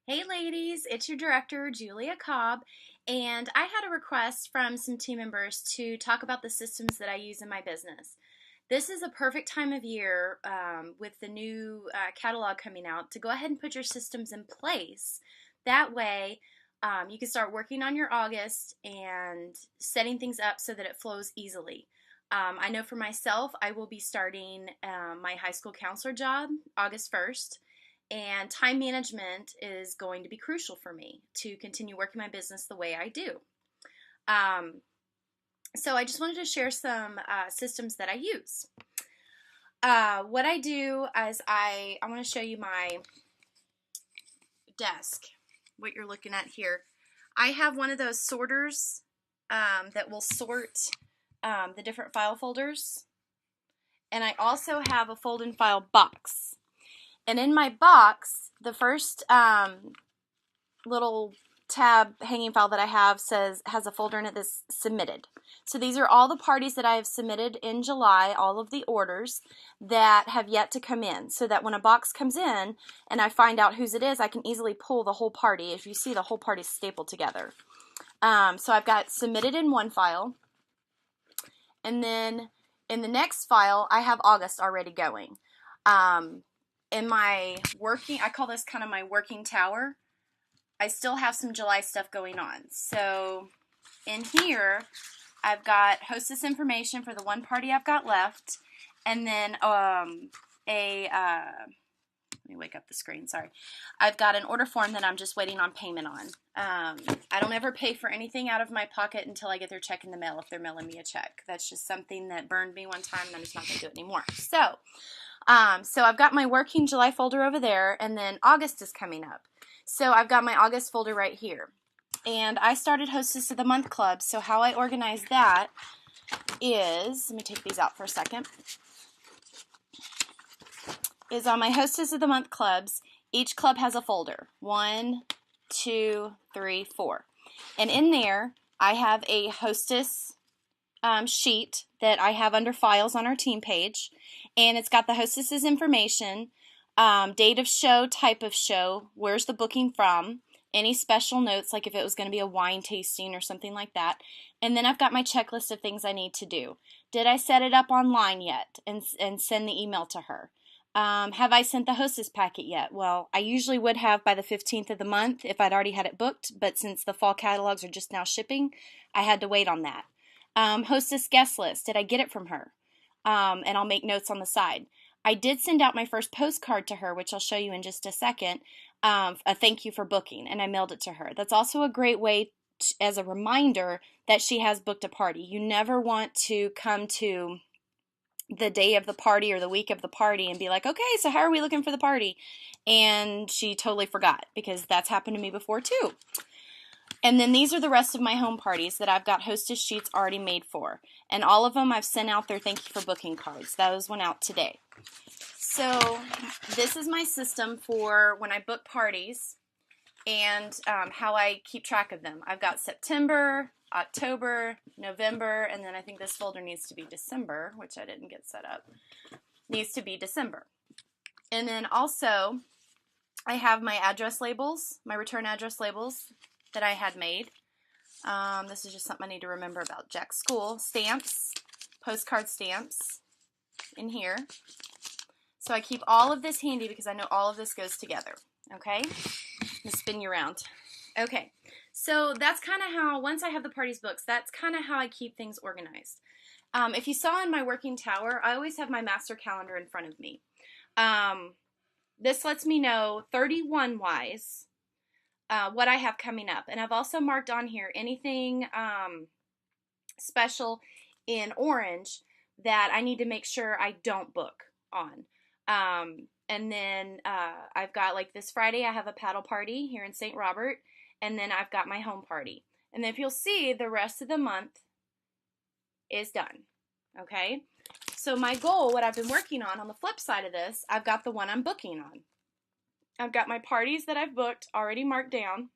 Hey ladies, it's your director, Julia Cobb, and I had a request from some team members to talk about the systems that I use in my business. This is a perfect time of year with the new catalog coming out to go ahead and put your systems in place. That way, you can start working on your August and setting things up so that it flows easily. I know for myself, I will be starting my high school counselor job August 1st. And time management is going to be crucial for me to continue working my business the way I do. Um, so I just wanted to share some systems that I use. What I do is I want to show you my desk, what you're looking at here. I have one of those sorters that will sort the different file folders. And I also have a fold and file box. And in my box, the first little tab hanging file that I have has a folder in it that's submitted. So these are all the parties that I have submitted in July, all of the orders that have yet to come in, so that when a box comes in and I find out whose it is, I can easily pull the whole party. If you see, the whole party is stapled together. So I've got submitted in one file, and then in the next file, I have August already going. In my working, I call this kind of my working tower, I still have some July stuff going on. So in here, I've got hostess information for the one party I've got left, and then let me wake up the screen, sorry. I've got an order form that I'm just waiting on payment on. I don't ever pay for anything out of my pocket until I get their check in the mail if they're mailing me a check. That's just something that burned me one time, and I'm just not going to do it anymore. So I've got my working July folder over there, and then August is coming up. So I've got my August folder right here. And I started Hostess of the Month Club, so how I organize that is, let me take these out for a second, is on my Hostess of the Month clubs, each club has a folder. 1, 2, 3, 4. And in there, I have a Hostess sheet that I have under files on our team page, and it's got the hostess's information, date of show, type of show, where's the booking from, any special notes, like if it was going to be a wine tasting or something like that, and then I've got my checklist of things I need to do. Did I set it up online yet and send the email to her? Have I sent the hostess packet yet? Well, I usually would have by the 15th of the month if I'd already had it booked, but since the fall catalogs are just now shipping, I had to wait on that. Hostess guest list, did I get it from her? And I'll make notes on the side. I did send out my first postcard to her, which I'll show you in just a second, a thank you for booking, and I mailed it to her. That's also a great way as a reminder that she has booked a party. You never want to come to the day of the party or the week of the party and be like, okay, so how are we looking for the party? And she totally forgot, because that's happened to me before too. And then these are the rest of my home parties that I've got hostess sheets already made for. And all of them I've sent out their thank you for booking cards. Those went out today. So this is my system for when I book parties and how I keep track of them. I've got September, October, November, and then I think this folder needs to be December, which I didn't get set up. Needs to be December. And then also I have my address labels, my return address labels that I had made. This is just something I need to remember about Jack's school. Stamps, postcard stamps in here. So I keep all of this handy because I know all of this goes together. Okay? I'll spin you around. Okay, so that's kind of how, once I have the parties books, that's kind of how I keep things organized. If you saw in my working tower, I always have my master calendar in front of me. This lets me know 31-wise what I have coming up. And I've also marked on here anything special in orange that I need to make sure I don't book on. And then I've got, like this Friday, I have a paddle party here in St. Robert, and then I've got my home party. And then if you'll see, the rest of the month is done. Okay? So my goal, what I've been working on the flip side of this, I've got the one I'm booking on. I've got my parties that I've booked already marked down.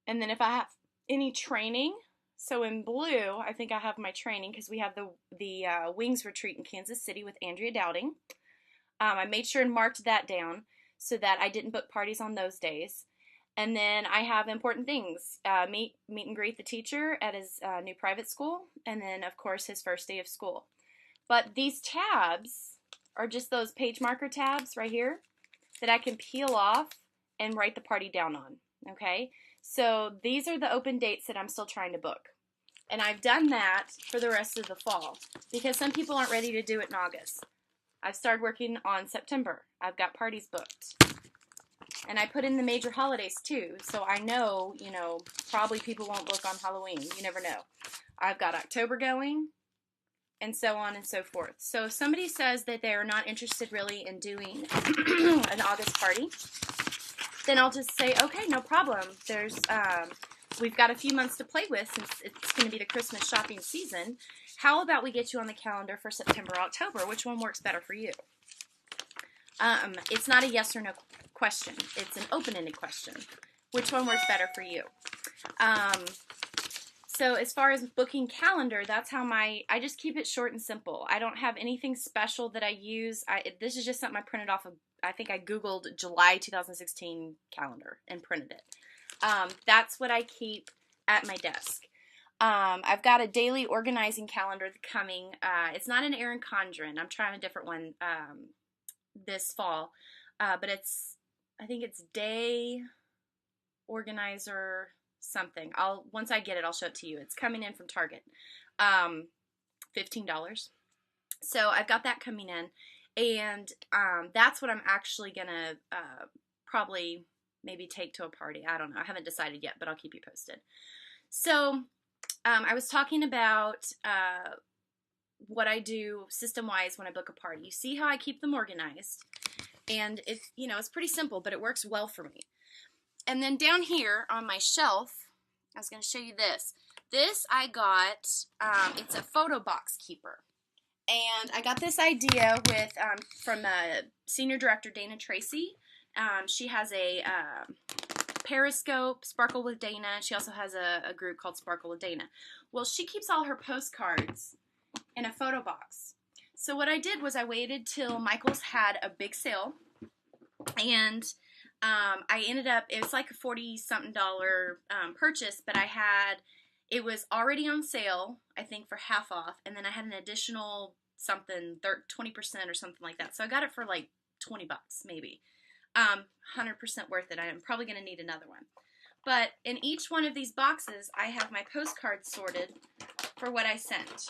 And then if I have any training, so in blue, I think I have my training because we have the Wings Retreat in Kansas City with Andrea Dowding. I made sure and marked that down so that I didn't book parties on those days. And then I have important things, meet and greet the teacher at his new private school, and then of course his first day of school. But these tabs are just those page marker tabs right here that I can peel off and write the party down on, okay? So these are the open dates that I'm still trying to book. And I've done that for the rest of the fall because some people aren't ready to do it in August. I've started working on September. I've got parties booked. And I put in the major holidays too, so I know, probably people won't book on Halloween. You never know. I've got October going, and so on and so forth. So if somebody says that they're not interested really in doing an August party, then I'll just say, okay, no problem. We've got a few months to play with since it's going to be the Christmas shopping season. How about we get you on the calendar for September, October? Which one works better for you? It's not a yes or no question. It's an open-ended question. Which one works better for you? So as far as booking calendar, that's how I just keep it short and simple. I don't have anything special that I use. This is just something I printed off of, I think I Googled July 2016 calendar and printed it. That's what I keep at my desk. I've got a daily organizing calendar coming. It's not an Erin Condren. I'm trying a different one this fall. But I think it's day organizer something. Once I get it, I'll show it to you. It's coming in from Target. $15. So I've got that coming in. And that's what I'm actually going to probably maybe take to a party. I don't know. I haven't decided yet, but I'll keep you posted. So I was talking about what I do system-wise when I book a party. You see how I keep them organized. And it's pretty simple, but it works well for me. And then down here on my shelf, I was going to show you this. This I got, it's a photo box keeper. And I got this idea from Senior Director Dana Tracy. She has a Periscope, Sparkle with Dana. She also has a group called Sparkle with Dana. Well, she keeps all her postcards in a photo box. So what I did was I waited till Michael's had a big sale, and I ended up, it was like a $40-something purchase, but it was already on sale, I think for half off, and then I had an additional something, 20% or something like that. So I got it for like $20 maybe. 100% worth it. I'm probably going to need another one. But in each one of these boxes, I have my postcards sorted for what I sent.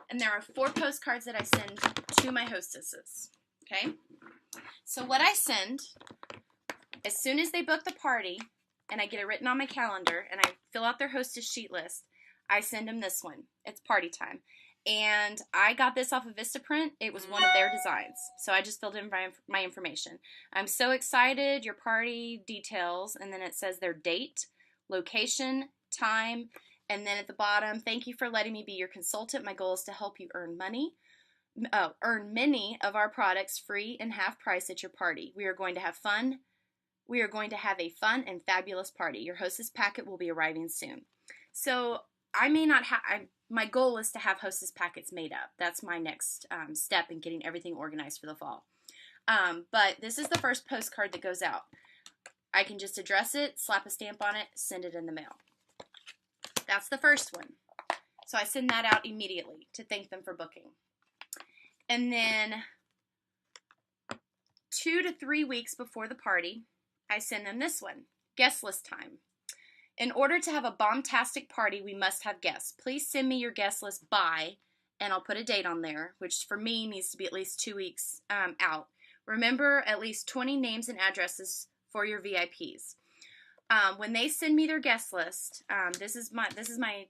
And there are 4 postcards that I send to my hostesses. Okay? So what I send, as soon as they book the party, and I get it written on my calendar, and I fill out their hostess sheet list, I send them this one. It's party time. And I got this off of Vistaprint. It was one of their designs. So I just filled in my information. I'm so excited, your party details, and then it says their date, location, time, and then at the bottom, thank you for letting me be your consultant. My goal is to help you earn money. Earn many of our products free and half price at your party. We are going to have fun. We are going to have a fun and fabulous party. Your hostess packet will be arriving soon. So I may not have, my goal is to have hostess packets made up. That's my next step in getting everything organized for the fall. But this is the first postcard that goes out. I can just address it, slap a stamp on it, send it in the mail. That's the first one. So I send that out immediately to thank them for booking. And then 2 to 3 weeks before the party, I send them this one, guest list time. In order to have a bombastic party, we must have guests. Please send me your guest list by, and I'll put a date on there, which for me needs to be at least 2 weeks out. Remember at least 20 names and addresses for your VIPs. When they send me their guest list, this is my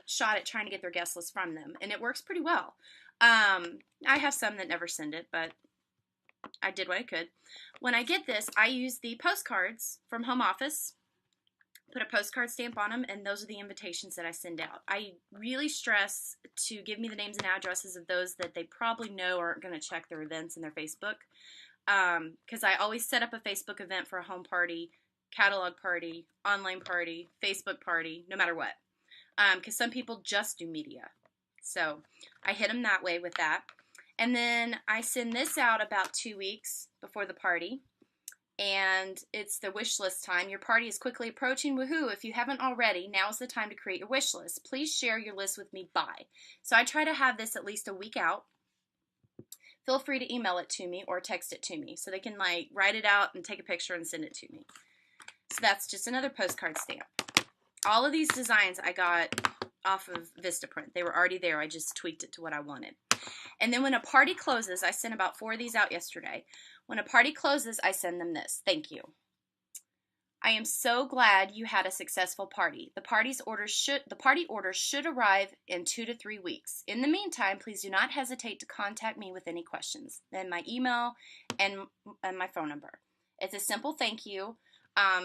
shot at trying to get their guest list from them, and it works pretty well. I have some that never send it, but I did what I could. When I get this, I use the postcards from home office, put a postcard stamp on them, and those are the invitations that I send out. I really stress to give me the names and addresses of those that they probably know aren't going to check their events in their Facebook, because I always set up a Facebook event for a home party, catalog party, online party, Facebook party, no matter what, because some people just do media. So I hit them that way with that. And then I send this out about 2 weeks before the party. and it's the wish list time. Your party is quickly approaching. Woohoo! If you haven't already, now is the time to create your wish list. Please share your list with me by. So I try to have this at least a week out. Feel free to email it to me or text it to me so they can like write it out and take a picture and send it to me. So that's just another postcard stamp. All of these designs I got off of Vistaprint. They were already there. I just tweaked it to what I wanted. And then when a party closes, I sent about 4 of these out yesterday. When a party closes, I send them this. Thank you. I am so glad you had a successful party. The party order should arrive in 2 to 3 weeks. In the meantime, please do not hesitate to contact me with any questions. Then my email and my phone number. It's a simple thank you.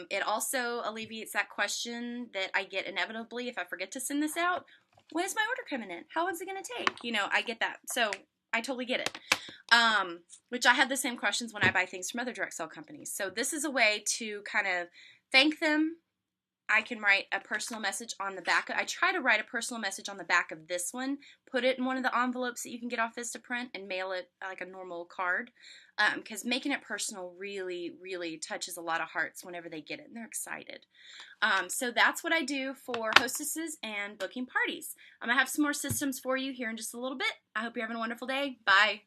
It also alleviates that question that I get inevitably if I forget to send this out. When is my order coming in? How long is it going to take? You know, I get that. So I totally get it. Which I have the same questions when I buy things from other direct sell companies. So this is a way to kind of thank them. I can write a personal message on the back. I try to write a personal message on the back of this one, put it in one of the envelopes that you can get off Vistaprint and mail it like a normal card. Because making it personal really, really touches a lot of hearts whenever they get it and they're excited. So that's what I do for hostesses and booking parties. I'm going to have some more systems for you here in just a little bit. I hope you're having a wonderful day. Bye.